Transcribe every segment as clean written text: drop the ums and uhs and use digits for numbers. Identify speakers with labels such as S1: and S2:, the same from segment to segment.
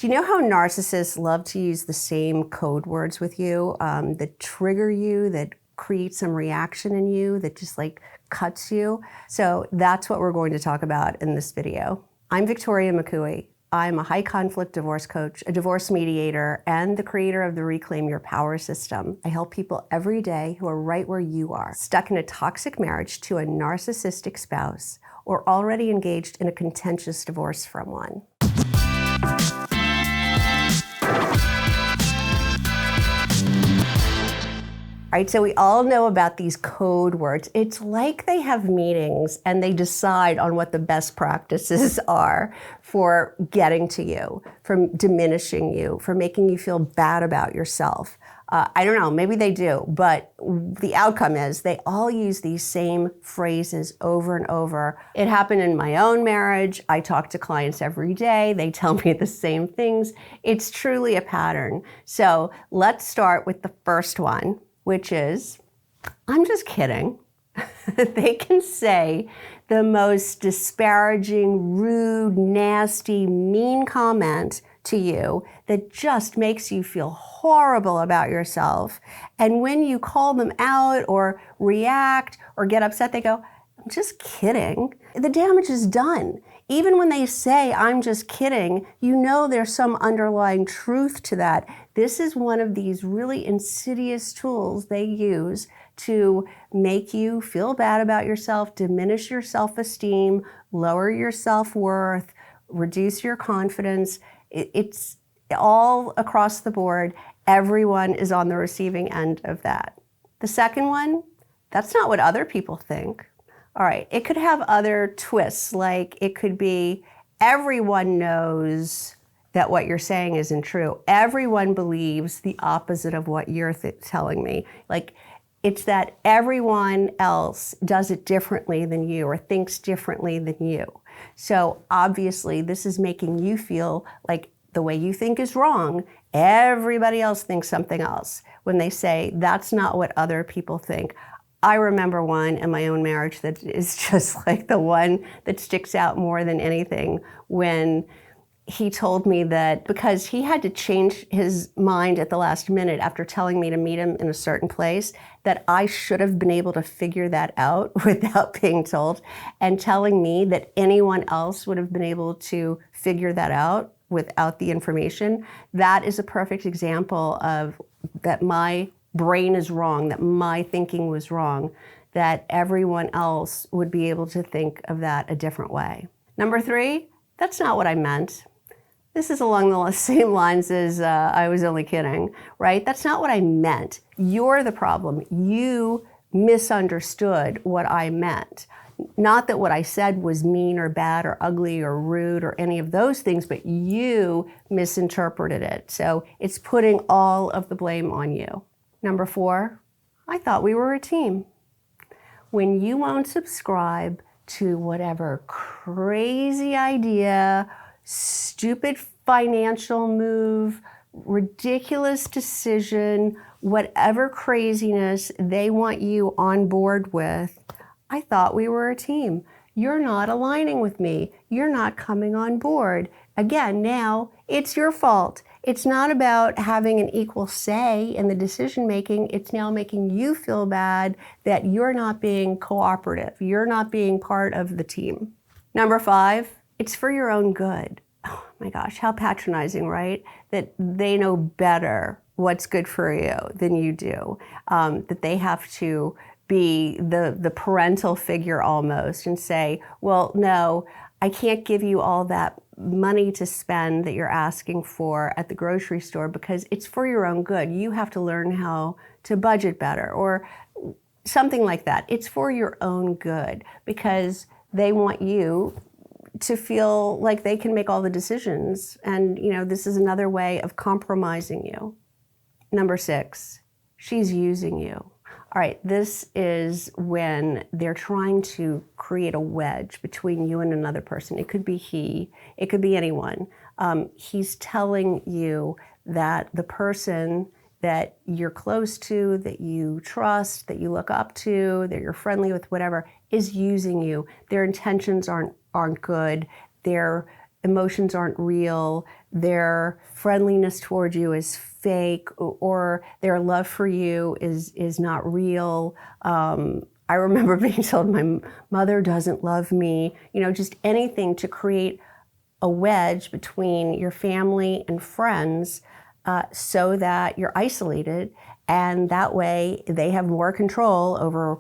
S1: Do you know how narcissists love to use the same code words with you that trigger you, that create some reaction in you, that just like cuts you? So that's what we're going to talk about in this video. I'm Victoria McCooey. I'm a high conflict divorce coach, a divorce mediator, and the creator of the Reclaim Your Power system. I help people every day who are right where you are, stuck in a toxic marriage to a narcissistic spouse, or already engaged in a contentious divorce from one. All right, so we all know about these code words. It's like they have meetings and they decide on what the best practices are for getting to you, for diminishing you, for making you feel bad about yourself. I don't know, maybe they do, but the outcome is they all use these same phrases over and over. It happened in my own marriage. I talk to clients every day. They tell me the same things. It's truly a pattern. So let's start with the first one, which is, I'm just kidding. They can say the most disparaging, rude, nasty, mean comment to you that just makes you feel horrible about yourself. And when you call them out or react or get upset, they go, I'm just kidding. The damage is done. Even when they say, I'm just kidding, you know there's some underlying truth to that. This is one of these really insidious tools they use to make you feel bad about yourself, diminish your self-esteem, lower your self-worth, reduce your confidence. It's all across the board. Everyone is on the receiving end of that. The second one, that's not what other people think. All right, it could have other twists, like it could be everyone knows that what you're saying isn't true. Everyone believes the opposite of what you're telling me. Like, it's that everyone else does it differently than you or thinks differently than you. So obviously, this is making you feel like the way you think is wrong. Everybody else thinks something else when they say that's not what other people think. I remember one in my own marriage that is just like the one that sticks out more than anything, when he told me that because he had to change his mind at the last minute after telling me to meet him in a certain place, that I should have been able to figure that out without being told, and telling me that anyone else would have been able to figure that out without the information. That is a perfect example of that my brain is wrong, that my thinking was wrong, that everyone else would be able to think of that a different way. Number three, that's not what I meant. This is along the same lines as I was only kidding, right? That's not what I meant. You're the problem. You misunderstood what I meant. Not that what I said was mean or bad or ugly or rude or any of those things, but you misinterpreted it. So it's putting all of the blame on you. Number four, I thought we were a team. When you won't subscribe to whatever crazy idea, stupid financial move, ridiculous decision, whatever craziness they want you on board with, I thought we were a team. You're not aligning with me. You're not coming on board. Again, now it's your fault. It's not about having an equal say in the decision making. It's now making you feel bad that you're not being cooperative. You're not being part of the team. Number five, it's for your own good. Oh my gosh, how patronizing, right? That they know better what's good for you than you do. That they have to be the parental figure almost and say, well, no, I can't give you all that money to spend that you're asking for at the grocery store because it's for your own good. You have to learn how to budget better or something like that. It's for your own good because they want you to feel like they can make all the decisions. And, this is another way of compromising you. Number six, she's using you. All right, this is when they're trying to create a wedge between you and another person. It could be he, it could be anyone. He's telling you that the person that you're close to, that you trust, that you look up to, that you're friendly with, whatever, is using you. Their intentions aren't good. They're emotions aren't real, their friendliness towards you is fake, or their love for you is not real. I remember being told my mother doesn't love me, just anything to create a wedge between your family and friends so that you're isolated, and that way they have more control over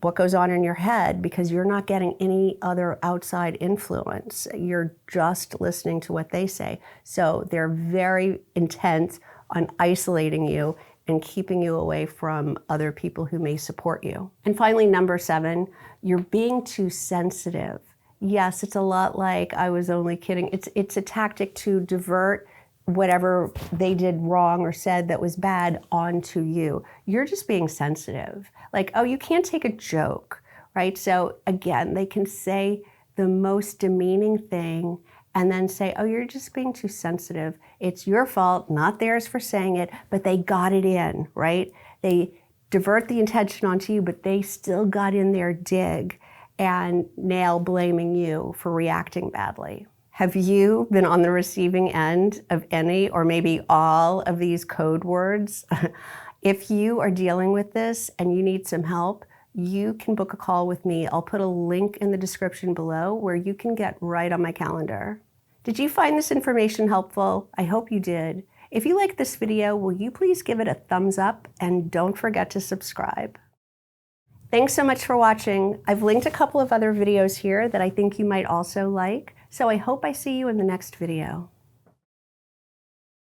S1: what goes on in your head because you're not getting any other outside influence. You're just listening to what they say. So they're very intent on isolating you and keeping you away from other people who may support you. And finally, number 7, you're being too sensitive. Yes, it's a lot like I was only kidding. It's a tactic to divert whatever they did wrong or said that was bad onto you. You're just being sensitive. Like, oh, you can't take a joke, right? So again, they can say the most demeaning thing and then say, oh, you're just being too sensitive. It's your fault, not theirs for saying it, but they got it in, right? They divert the intention onto you, but they still got in their dig and now blaming you for reacting badly. Have you been on the receiving end of any or maybe all of these code words? If you are dealing with this and you need some help, you can book a call with me. I'll put a link in the description below where you can get right on my calendar. Did you find this information helpful? I hope you did. If you liked this video, will you please give it a thumbs up and don't forget to subscribe. Thanks so much for watching. I've linked a couple of other videos here that I think you might also like, so I hope I see you in the next video.